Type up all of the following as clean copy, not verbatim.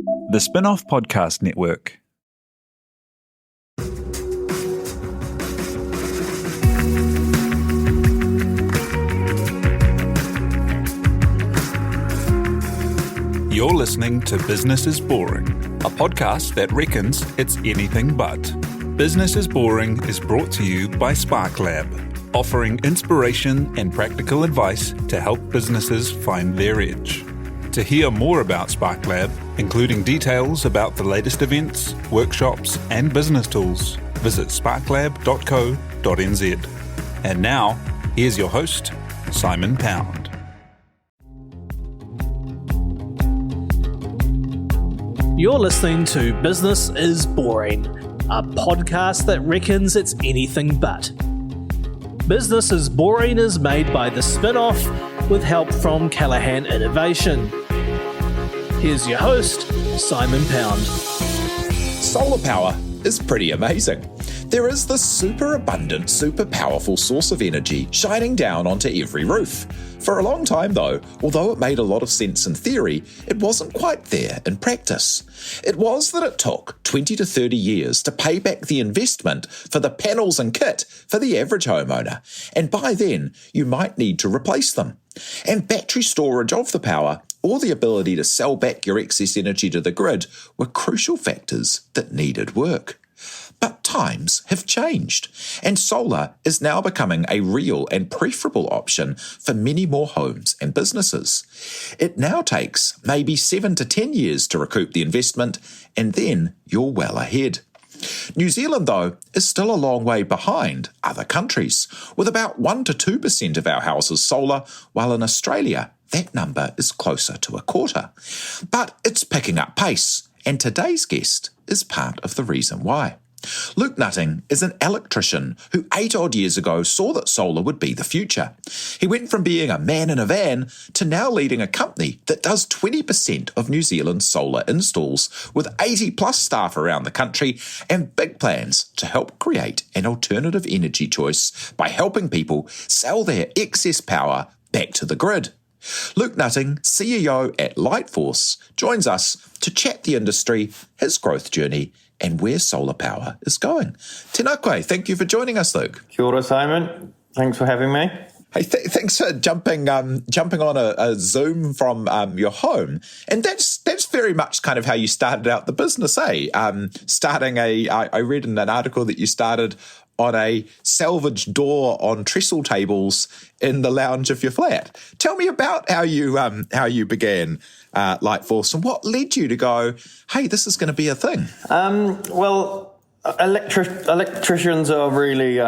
The Spinoff Podcast Network. You're listening to Business is Boring, a podcast that reckons it's anything but. Business is Boring is brought to you by SparkLab, offering inspiration and practical advice to help businesses find their edge. To hear more about SparkLab, including details about the latest events, workshops, and business tools, visit sparklab.co.nz. And now, here's your host, Simon Pound. You're listening to Business is Boring, a podcast that reckons it's anything but. Business is Boring is made by the Spinoff with help from Callaghan Innovation. Here's your host, Simon Pound. Solar power is pretty amazing. There is this super abundant, super powerful source of energy shining down onto every roof. For a long time though, although it made a lot of sense in theory, it wasn't quite there in practice. It was that it took 20 to 30 years to pay back the investment for the panels and kit for the average homeowner, and by then you might need to replace them. And battery storage of the power, or the ability to sell back your excess energy to the grid, were crucial factors that needed work. But times have changed, and solar is now becoming a real and preferable option for many more homes and businesses. It now takes maybe 7 to 10 years to recoup the investment, and then you're well ahead. New Zealand, though, is still a long way behind other countries, with about 1 to 2% of our houses solar, while in Australia, that number is closer to a quarter. But it's picking up pace, and today's guest is part of the reason why. Luke Nutting is an electrician who 8 odd years ago saw that solar would be the future. He went from being a man in a van to now leading a company that does 20% of New Zealand's solar installs, with 80 plus staff around the country and big plans to help create an alternative energy choice by helping people sell their excess power back to the grid. Luke Nutting, CEO at Lightforce, joins us to chat the industry, his growth journey, and where solar power is going. Tēnā koe, thank you for joining us, Luke. Kia ora, Simon. Thanks for having me. Hey, thanks for jumping on a Zoom from your home. And that's very much kind of how you started out the business, eh? I read in an article that you started on a salvage door on trestle tables in the lounge of your flat. Tell me about how you began Lightforce and what led you to go, hey, this is going to be a thing. Electricians are really,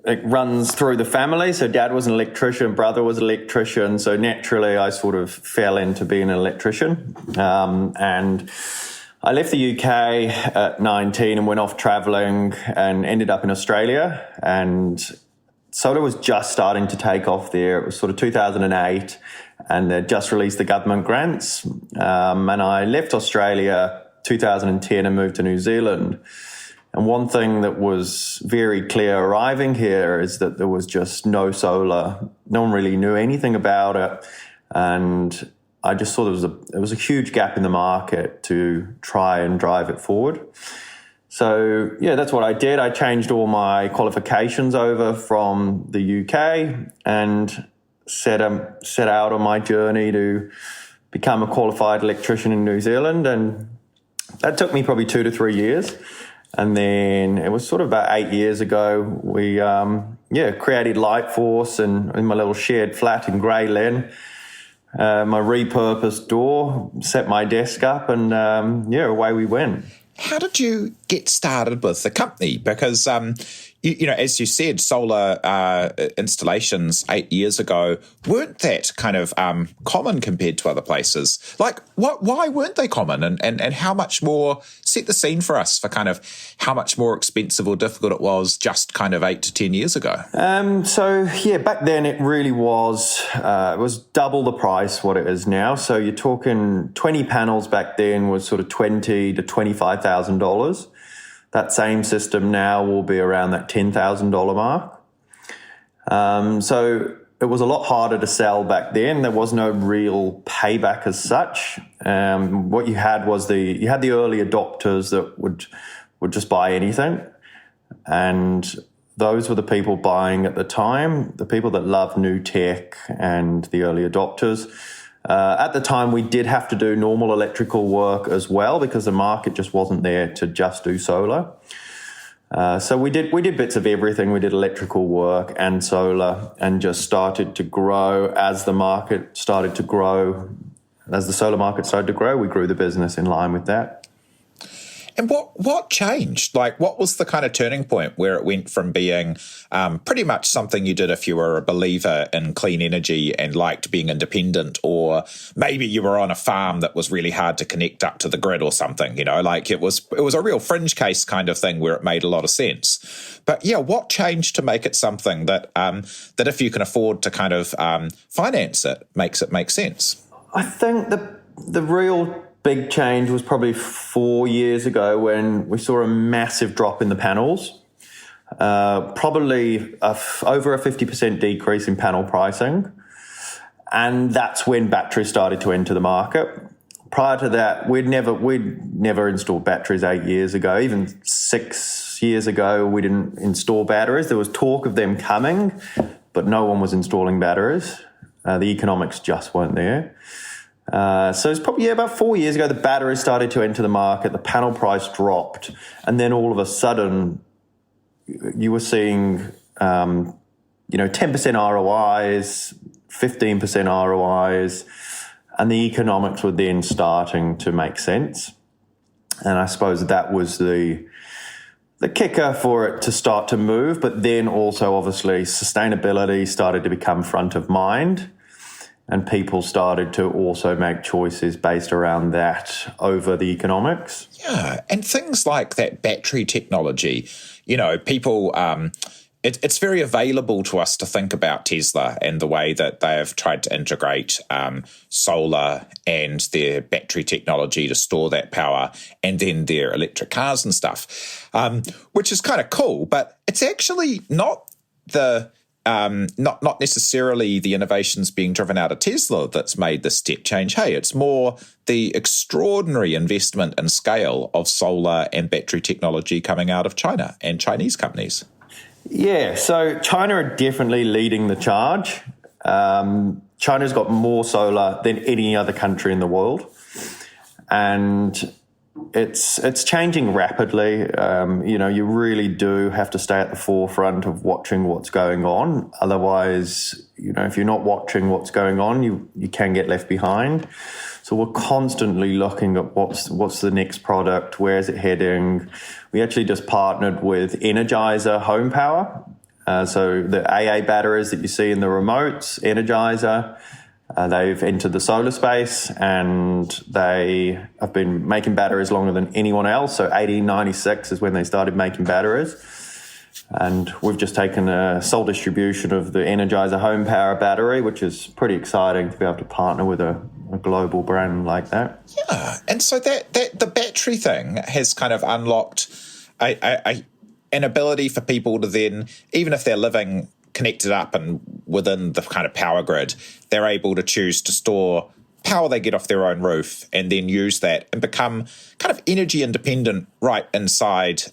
it runs through the family. So dad was an electrician, brother was an electrician. So naturally I sort of fell into being an electrician. And I left the UK at 19 and went off travelling and ended up in Australia. And solar was just starting to take off there. It was sort of 2008 and they'd just released the government grants. And I left Australia 2010 and moved to New Zealand. And one thing that was very clear arriving here is that there was just no solar. No one really knew anything about it. And I just saw there was a huge gap in the market to try and drive it forward. So, yeah, that's what I did. I changed all my qualifications over from the UK and set out on my journey to become a qualified electrician in New Zealand. And that took me probably 2 to 3 years. And then it was sort of about 8 years ago, we created Lightforce in my little shared flat in Grey Lane. My repurposed door, set my desk up, and away we went. How did you get started with the company? Because, as you said, solar installations 8 years ago weren't that kind of common compared to other places. Like, why weren't they common? And how much more, set the scene for us for kind of how much more expensive or difficult it was just kind of 8 to 10 years ago? Back then it really was, it was double the price what it is now. So you're talking 20 panels back then was sort of $20,000 to $25,000. That same system now will be around that $10,000 mark. So it was a lot harder to sell back then. There was no real payback as such. What you had was the early adopters that would just buy anything, and those were the people buying at the time, the people that loved new tech and the early adopters. At the time, we did have to do normal electrical work as well because the market just wasn't there to just do solar. So we did bits of everything. We did electrical work and solar, and just started to grow as the market started to grow. As the solar market started to grow, we grew the business in line with that. And what changed? Like, what was the kind of turning point where it went from being pretty much something you did if you were a believer in clean energy and liked being independent, or maybe you were on a farm that was really hard to connect up to the grid or something, like it was a real fringe case kind of thing where it made a lot of sense. But yeah, what changed to make it something that that if you can afford to kind of finance it, makes it make sense? I think the real big change was probably 4 years ago when we saw a massive drop in the panels, probably over a 50% decrease in panel pricing. And that's when batteries started to enter the market. Prior to that, we'd never installed batteries 8 years ago. Even 6 years ago, we didn't install batteries. There was talk of them coming, but no one was installing batteries. The economics just weren't there. So it's probably about 4 years ago, the batteries started to enter the market, the panel price dropped, and then all of a sudden you were seeing, 10% ROIs, 15% ROIs, and the economics were then starting to make sense. And I suppose that was the kicker for it to start to move, but then also obviously sustainability started to become front of mind. And people started to also make choices based around that over the economics. Yeah, and things like that battery technology, people, it's very available to us to think about Tesla and the way that they have tried to integrate solar and their battery technology to store that power, and then their electric cars and stuff, which is kind of cool, but it's actually not not necessarily the innovations being driven out of Tesla that's made this step change. Hey, it's more the extraordinary investment and scale of solar and battery technology coming out of China and Chinese companies. Yeah, so China are definitely leading the charge. China's got more solar than any other country in the world, and it's changing rapidly. You really do have to stay at the forefront of watching what's going on. Otherwise, if you're not watching what's going on, you can get left behind. So we're constantly looking at what's the next product, where is it heading. We actually just partnered with Energizer Home Power. So the AA batteries that you see in the remotes, Energizer, they've entered the solar space, and they have been making batteries longer than anyone else. So 1896 is when they started making batteries. And we've just taken a sole distribution of the Energizer Home Power battery, which is pretty exciting to be able to partner with a global brand like that. Yeah, and so that the battery thing has kind of unlocked an ability for people to then, even if they're living connected up and within the kind of power grid, they're able to choose to store power they get off their own roof and then use that and become kind of energy independent right inside.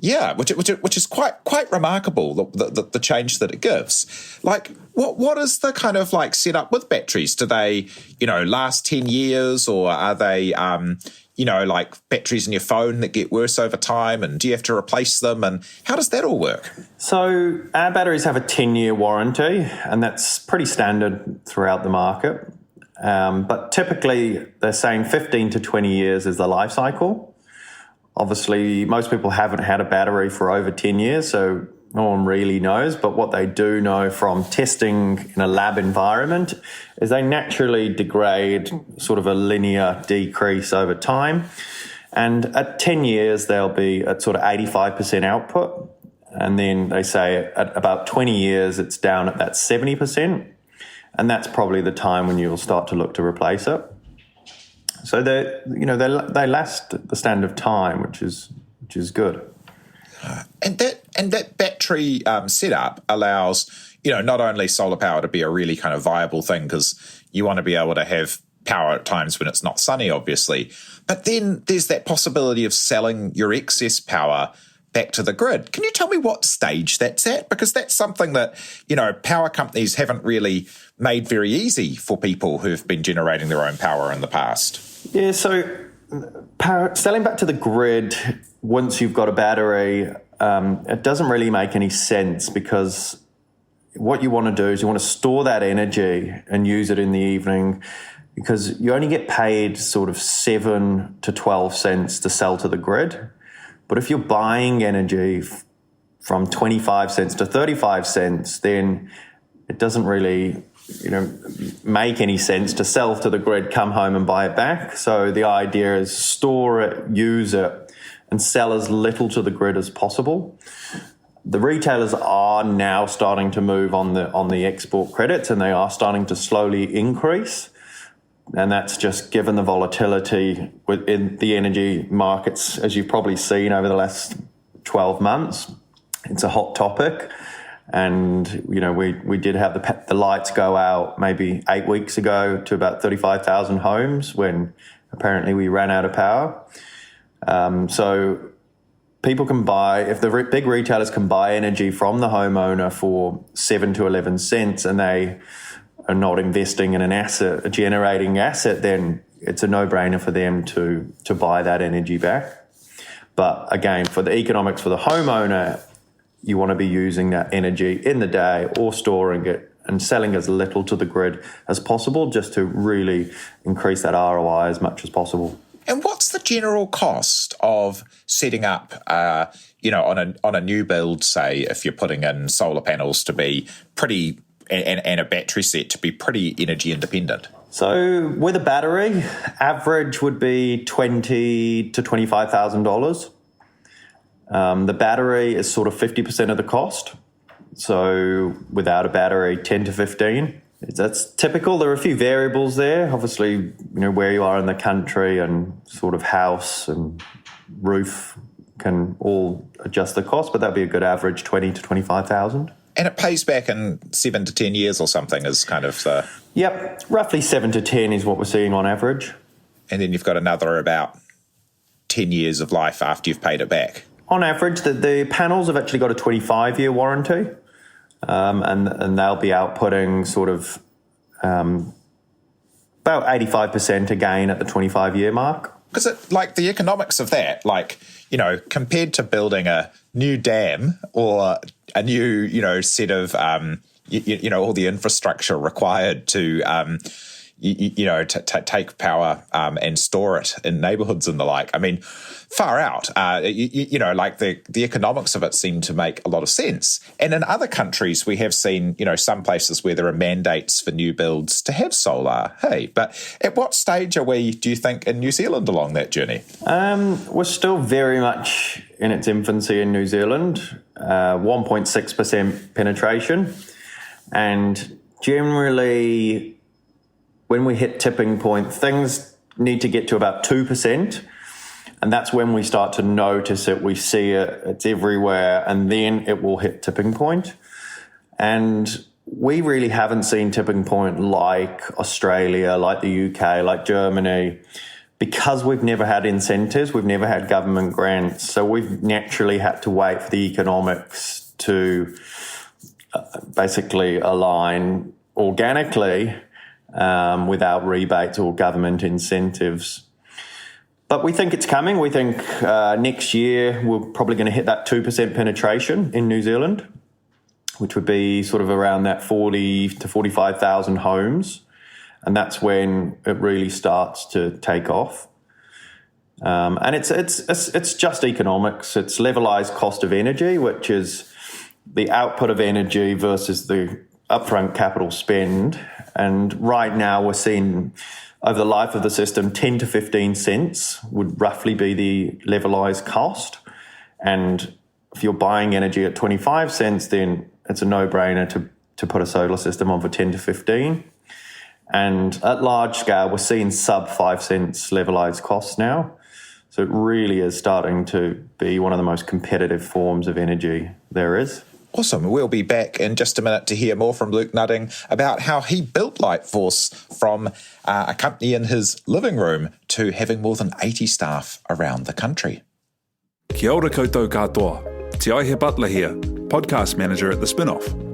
Which is quite remarkable, the change that it gives. Like, what is the kind of like setup with batteries? Do they, last 10 years, or are they, like batteries in your phone that get worse over time, and do you have to replace them, and how does that all work? So our batteries have a 10-year warranty, and that's pretty standard throughout the market. But typically they're saying 15 to 20 years is the life cycle. Obviously, most people haven't had a battery for over 10 years, so no one really knows. But what they do know from testing in a lab environment is they naturally degrade, sort of a linear decrease over time. And at 10 years, they'll be at sort of 85% output. And then they say at about 20 years, it's down at that 70%. And that's probably the time when you'll start to look to replace it. So they last the standard of time, which is good. And that And that battery setup allows, not only solar power to be a really kind of viable thing, because you want to be able to have power at times when it's not sunny, obviously, but then there's that possibility of selling your excess power back to the grid. Can you tell me what stage that's at? Because that's something that, power companies haven't really made very easy for people who've been generating their own power in the past. Yeah, so selling back to the grid once you've got a battery, it doesn't really make any sense, because what you want to do is you want to store that energy and use it in the evening, because you only get paid sort of 7 to 12 cents to sell to the grid. But if you're buying energy from 25 cents to 35 cents, then it doesn't really, make any sense to sell to the grid, come home and buy it back. So the idea is store it, use it, and sell as little to the grid as possible. The retailers are now starting to move on the export credits, and they are starting to slowly increase. And that's just given the volatility within the energy markets, as you've probably seen over the last 12 months. It's a hot topic. And, we did have the lights go out maybe 8 weeks ago to about 35,000 homes when apparently we ran out of power. So people can buy, if the big retailers can buy energy from the homeowner for 7 to 11 cents and they are not investing in a generating asset, then it's a no-brainer for them to buy that energy back. But again, for the economics for the homeowner, you want to be using that energy in the day or storing it and selling as little to the grid as possible, just to really increase that ROI as much as possible. And what's the general cost of setting up, on a new build, say, if you're putting in solar panels to be pretty and a battery set to be pretty energy independent? So with a battery, average would be $20,000 to $25,000. The battery is sort of 50% of the cost. So without a battery, 10 to 15. That's typical. There are a few variables there. Obviously, where you are in the country and sort of house and roof can all adjust the cost, but that'd be a good average, 20 to 25,000. And it pays back in 7 to 10 years or something is kind of the... Yep, roughly 7 to 10 is what we're seeing on average. And then you've got another about 10 years of life after you've paid it back. On average, the panels have actually got a 25-year warranty, and they'll be outputting sort of about 85% again at the 25-year mark. Because the economics of that, compared to building a new dam or a new, set of, all the infrastructure required to, take power and store it in neighbourhoods and the like. I mean, far out. The economics of it seem to make a lot of sense. And in other countries, we have seen, some places where there are mandates for new builds to have solar. Hey, but at what stage are we, do you think, in New Zealand along that journey? We're still very much in its infancy in New Zealand, 1.6% penetration. And generally, when we hit tipping point, things need to get to about 2%. And that's when we start to notice it. We see it, it's everywhere, and then it will hit tipping point. And we really haven't seen tipping point like Australia, like the UK, like Germany, because we've never had incentives, we've never had government grants. So we've naturally had to wait for the economics to basically align organically without rebates or government incentives. But we think it's coming. We think next year we're probably going to hit that 2% penetration in New Zealand, which would be sort of around that 40 to 45,000 homes. And that's when it really starts to take off. And it's just economics. It's levelized cost of energy, which is the output of energy versus the upfront capital spend. And right now we're seeing over the life of the system, 10 to 15 cents would roughly be the levelized cost. And if you're buying energy at 25 cents, then it's a no-brainer to put a solar system on for 10 to 15. And at large scale, we're seeing sub 5 cents levelized costs now. So it really is starting to be one of the most competitive forms of energy there is. Awesome. We'll be back in just a minute to hear more from Luke Nutting about how he built Lightforce from a company in his living room to having more than 80 staff around the country. Kia ora koutou katoa. Te Aihe Butler here, podcast manager at the Spinoff.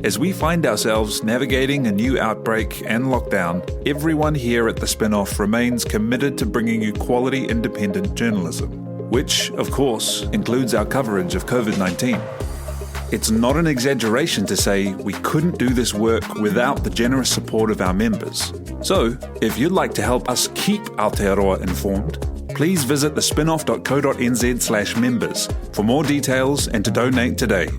As we find ourselves navigating a new outbreak and lockdown, everyone here at the Spinoff remains committed to bringing you quality independent journalism, which, of course, includes our coverage of COVID-19. It's not an exaggeration to say we couldn't do this work without the generous support of our members. So, if you'd like to help us keep Aotearoa informed, please visit thespinoff.co.nz/members for more details and to donate today.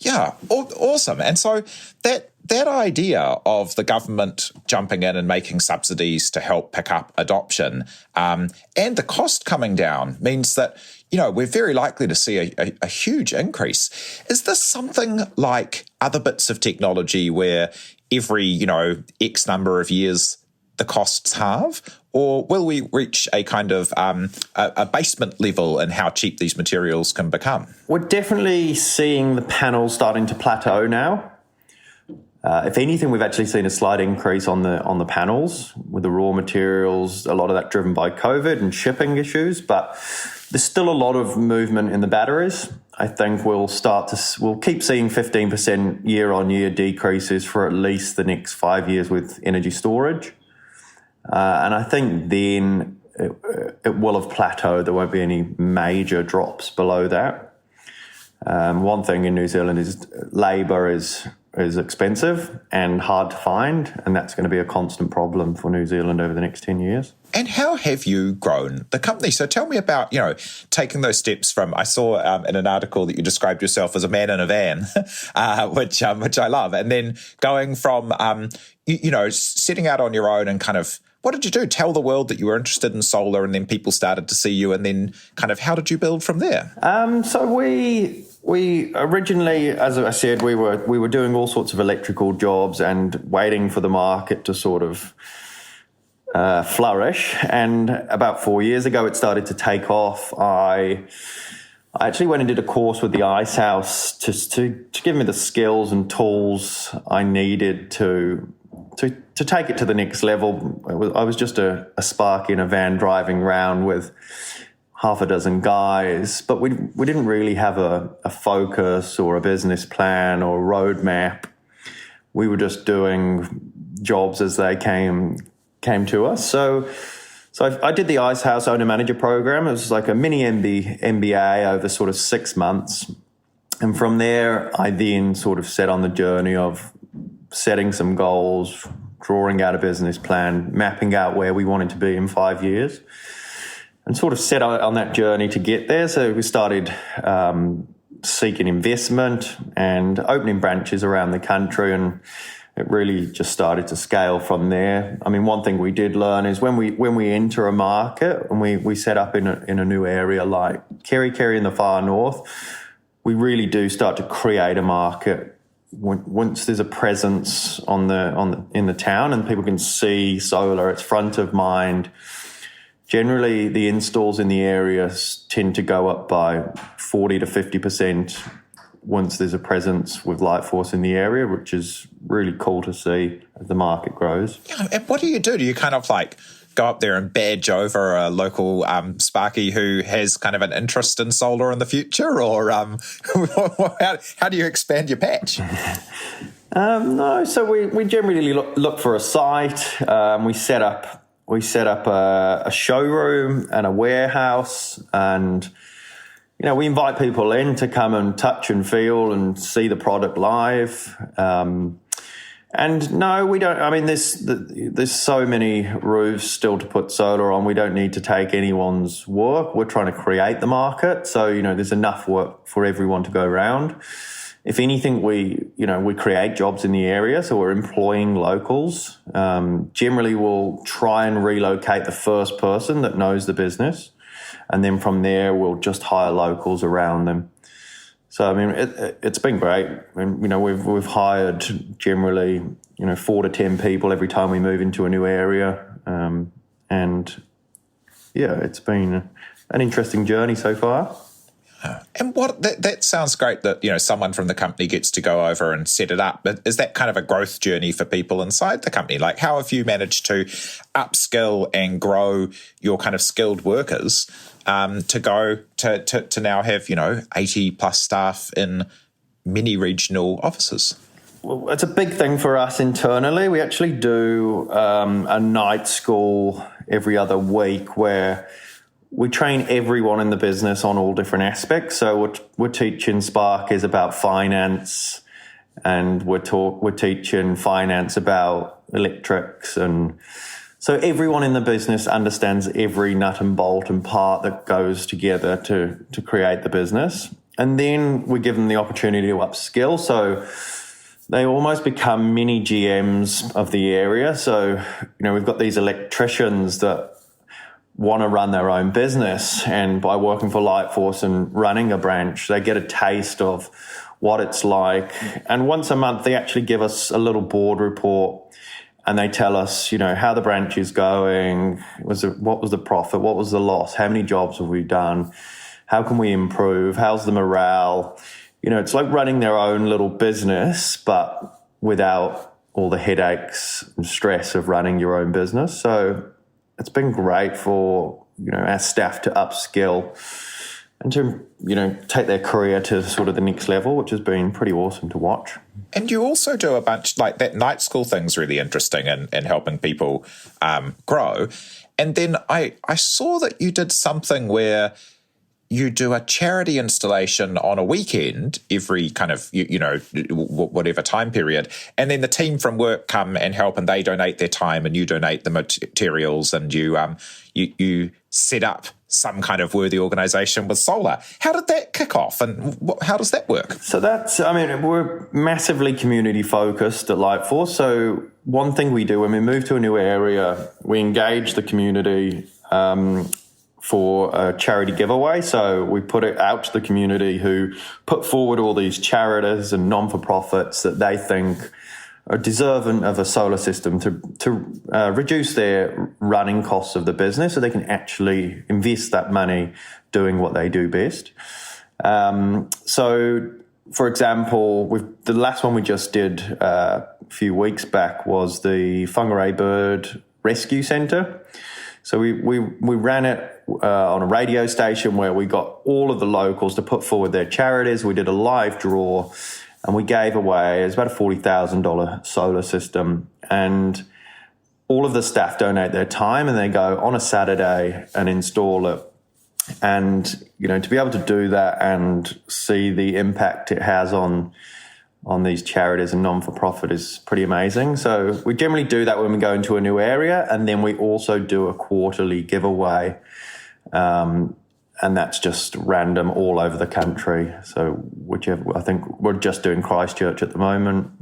Yeah, awesome. And so that idea of the government jumping in and making subsidies to help pick up adoption and the cost coming down means that, we're very likely to see a huge increase. Is this something like other bits of technology where every, X number of years the costs halve? Or will we reach a kind of a basement level in how cheap these materials can become? We're definitely seeing the panels starting to plateau now. If anything, we've actually seen a slight increase on the panels with the raw materials, a lot of that driven by COVID and shipping issues, but there's still a lot of movement in the batteries. I think we'll keep seeing 15% year-on-year decreases for at least the next 5 years with energy storage. And I think then it will have plateaued. There won't be any major drops below that. One thing in New Zealand is labour is expensive and hard to find, and that's going to be a constant problem for New Zealand over the next 10 years. And how have you grown the company? So tell me about, taking those steps from, I saw in an article that you described yourself as a man in a van, which I love, and then going from, setting out on your own and kind of, what did you do? Tell the world that you were interested in solar, and then people started to see you, and then kind of how did you build from there? So we originally, as I said, we were doing all sorts of electrical jobs and waiting for the market to sort of flourish. And about 4 years ago, it started to take off. I actually went and did a course with the Ice House to give me the skills and tools I needed to take it to the next level. I was just a spark in a van driving around with half a dozen guys, but we didn't really have a focus or a business plan or a roadmap. We were just doing jobs as they came to us. So I did the Ice House Owner Manager program. It was like a mini MBA over sort of 6 months. And from there, I then sort of set on the journey of setting some goals, drawing out a business plan, mapping out where we wanted to be in 5 years, and sort of set out on that journey to get there. So we started seeking investment and opening branches around the country, and it really just started to scale from there. I mean, one thing we did learn is when we enter a market and we set up in a new area like Kerikeri in the far north, we really do start to create a market. Once there's a presence in the town and people can see solar, it's front of mind. Generally, the installs in the area tend to go up by 40 to 50% once there's a presence with Lightforce in the area, which is really cool to see as the market grows. Yeah, and what do you do? Do you kind of like go up there and badge over a local Sparky who has kind of an interest in solar in the future, or how do you expand your patch? No, so we generally look for a site. We set up a showroom and a warehouse, and we invite people in to come and touch and feel and see the product live. And no, we don't. I mean, there's so many roofs still to put solar on. We don't need to take anyone's work. We're trying to create the market, so there's enough work for everyone to go around. If anything, we create jobs in the area, so we're employing locals. Generally, we'll try and relocate the first person that knows the business, and then from there, we'll just hire locals around them. So, I mean, it's been great. I mean, we've hired generally, 4 to 10 people every time we move into a new area, and it's been an interesting journey so far. And that sounds great that, someone from the company gets to go over and set it up. But is that kind of a growth journey for people inside the company? Like, how have you managed to upskill and grow your kind of skilled workers to go to now have, 80 plus staff in many regional offices? Well, it's a big thing for us internally. We actually do a night school every other week where we train everyone in the business on all different aspects. So we're teaching Spark is about finance, and we're teaching finance about electrics, and so everyone in the business understands every nut and bolt and part that goes together to create the business. And then we give them the opportunity to upskill. So they almost become mini GMs of the area. So, we've got these electricians that want to run their own business, and by working for Lightforce and running a branch, they get a taste of what it's like. And once a month, they actually give us a little board report, and they tell us, how the branch is going, what was the profit, what was the loss, how many jobs have we done, how can we improve, how's the morale. It's like running their own little business, but without all the headaches and stress of running your own business. So it's been great for, our staff to upskill and to, take their career to sort of the next level, which has been pretty awesome to watch. And you also do a bunch, like that night school thing's really interesting in helping people grow. And then I saw that you did something where you do a charity installation on a weekend every kind of, whatever time period. And then the team from work come and help, and they donate their time and you donate the materials, and you set up some kind of worthy organisation with solar. How did that kick off, and how does that work? So we're massively community focused at Lightforce. So one thing we do when we move to a new area, we engage the community for a charity giveaway. So we put it out to the community who put forward all these charities and non-for-profits that they think are deserving of a solar system to reduce their running costs of the business, so they can actually invest that money doing what they do best. So, for example, the last one we just did a few weeks back was the Whangarei Bird Rescue Centre. So we ran it on a radio station where we got all of the locals to put forward their charities. We did a live draw, and we gave away, it was about a $40,000 solar system. And all of the staff donate their time, and they go on a Saturday and install it. And, to be able to do that and see the impact it has on these charities and non-for-profit is pretty amazing. So we generally do that when we go into a new area, and then we also do a quarterly giveaway, and that's just random all over the country. So whichever, I think we're just doing Christchurch at the moment.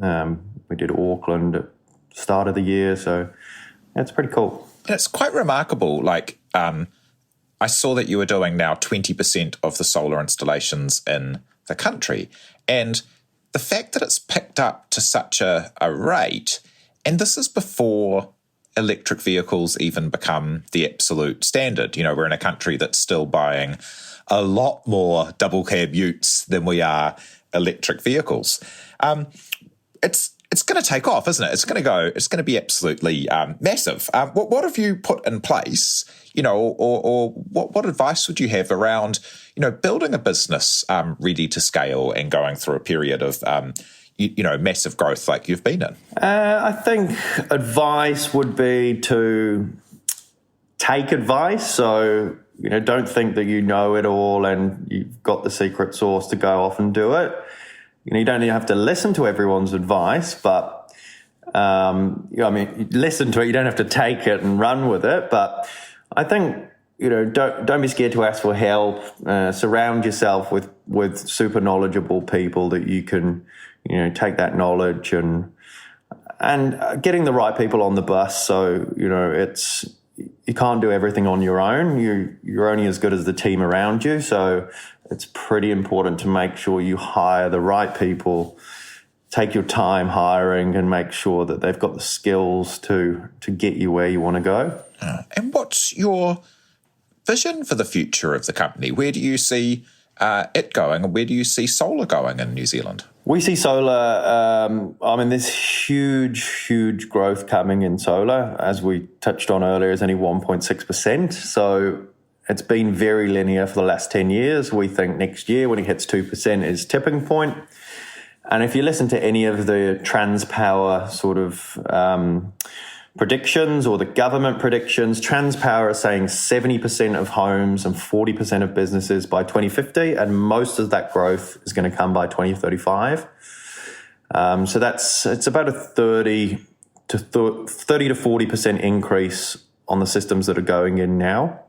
We did Auckland at the start of the year, so it's pretty cool. It's quite remarkable. Like, I saw that you were doing now 20% of the solar installations in the country, and the fact that it's picked up to such a rate, and this is before electric vehicles even become the absolute standard. We're in a country that's still buying a lot more double cab utes than we are electric vehicles. It's going to take off, isn't it? It's going to be absolutely massive. What have you put in place, or what advice would you have around, building a business ready to scale and going through a period of, massive growth like you've been in? I think advice would be to take advice. So, don't think that you know it all and you've got the secret sauce to go off and do it. You don't even have to listen to everyone's advice, but, listen to it. You don't have to take it and run with it. But I think, don't be scared to ask for help. Surround yourself with super knowledgeable people that you can, take that knowledge and getting the right people on the bus. So, you can't do everything on your own. You're only as good as the team around you. So it's pretty important to make sure you hire the right people, take your time hiring, and make sure that they've got the skills to get you where you want to go. And what's your vision for the future of the company? Where do you see it going, and where do you see solar going in New Zealand? We see solar, there's huge growth coming in solar. As we touched on earlier, it's only 1.6%. So it's been very linear for the last 10 years. We think next year when it hits 2% is tipping point. And if you listen to any of the TransPower sort of predictions or the government predictions, TransPower is saying 70% of homes and 40% of businesses by 2050, and most of that growth is going to come by 2035. So it's about a 30 to 40% increase on the systems that are going in now.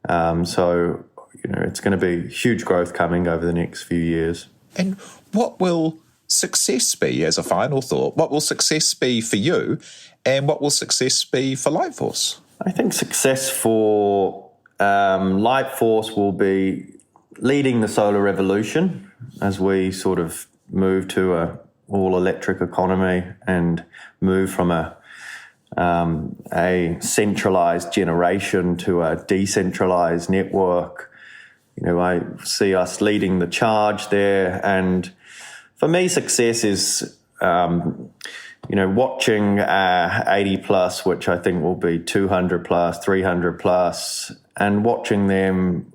So it's going to be huge growth coming over the next few years. And what will success be, as a final thought? What will success be for you, and what will success be for Lightforce? I think success for Lightforce will be leading the solar revolution as we sort of move to a all-electric economy and move from a centralized generation to a decentralized network. I see us leading the charge there. And for me, success is, watching 80 plus, which I think will be 200 plus, 300 plus, and watching them,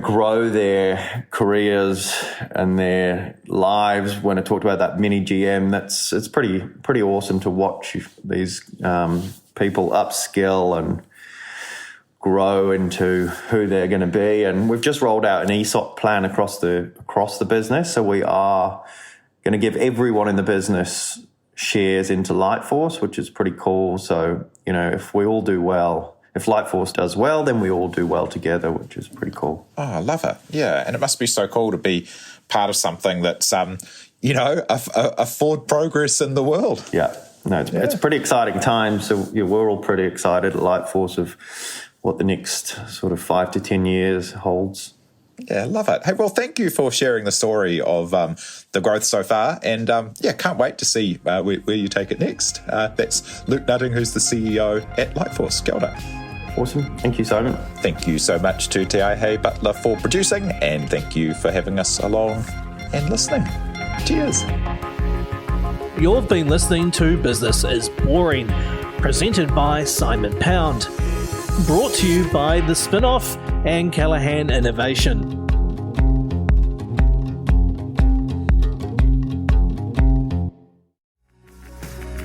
grow their careers and their lives. When I talked about that mini GM, it's pretty awesome to watch these people upskill and grow into who they're going to be. And we've just rolled out an ESOP plan across the business. So we are going to give everyone in the business shares into Lightforce, which is pretty cool. So, if we all do well, if Lightforce does well, then we all do well together, which is pretty cool. Oh, I love it. Yeah. And it must be so cool to be part of something that's, a forward progress in the world. Yeah. No, it's a pretty exciting time. So we're all pretty excited at Lightforce of what the next sort of 5 to 10 years holds. Yeah, love it. Hey, well, thank you for sharing the story of the growth so far. And, can't wait to see where you take it next. That's Luke Nutting, who's the CEO at Lightforce. Kia ora. Awesome. Thank you, Simon. Thank you so much to Te Aihe Butler for producing, and thank you for having us along and listening. Cheers. You've been listening to Business is Boring, presented by Simon Pound. Brought to you by the Spinoff and Callaghan Innovation.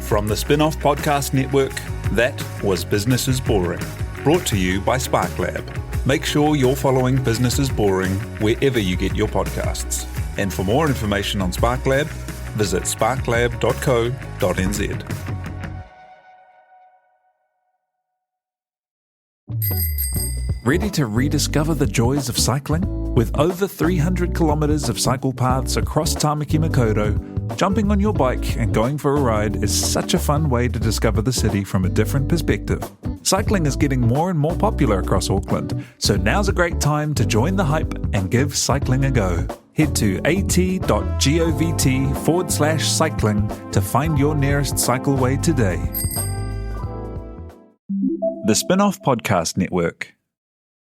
From the Spinoff Podcast Network, that was Business is Boring, brought to you by SparkLab. Make sure you're following Business is Boring wherever you get your podcasts. And for more information on SparkLab, visit sparklab.co.nz. Ready to rediscover the joys of cycling? With over 300 kilometres of cycle paths across Tāmaki Makaurau, jumping on your bike and going for a ride is such a fun way to discover the city from a different perspective. Cycling is getting more and more popular across Auckland, so now's a great time to join the hype and give cycling a go. Head to at.govt/cycling to find your nearest cycleway today. The Spinoff Podcast Network.